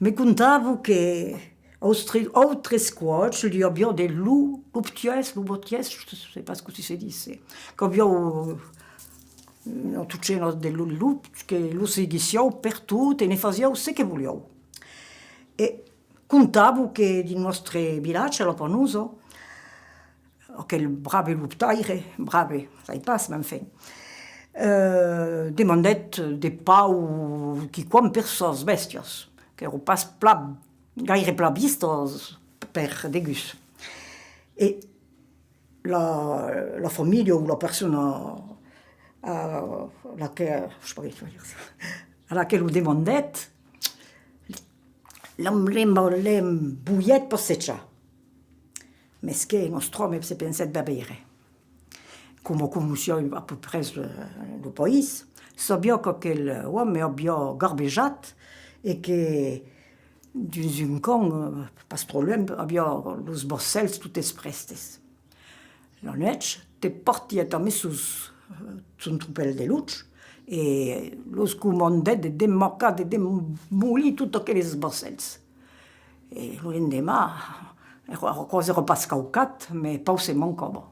Mi contavo che oltre scuola li abbiamo dei lupties, je sais pas ce que si dice, che abbiamo tutti dei lup che lo seguiamo per tutto e ne facciamo se che vogliamo. E contavo che di nostre villaggi alla Panuso, quel brave luptaire, brave, sai pas, ma enfin, demandet de pau qui quam per sos bestias, che ero pas gaire pla vistos per degus. E la famiglia o la persona a la che lo demandet, l'hem buiet passeggià. Mesché nostro home se penset bere. Come conosciamo a peu près lo país, sabia che quel uomo abbia garbejat e che dins un con, pas problème, abbia los borsels tuttes prestes. La noche te partiet a messus sun trupel de luci e los comandet de demarcar, de demoli tutto aqueles borsels. E lo lendemà, quasi era pas caucat, me pau se mancava.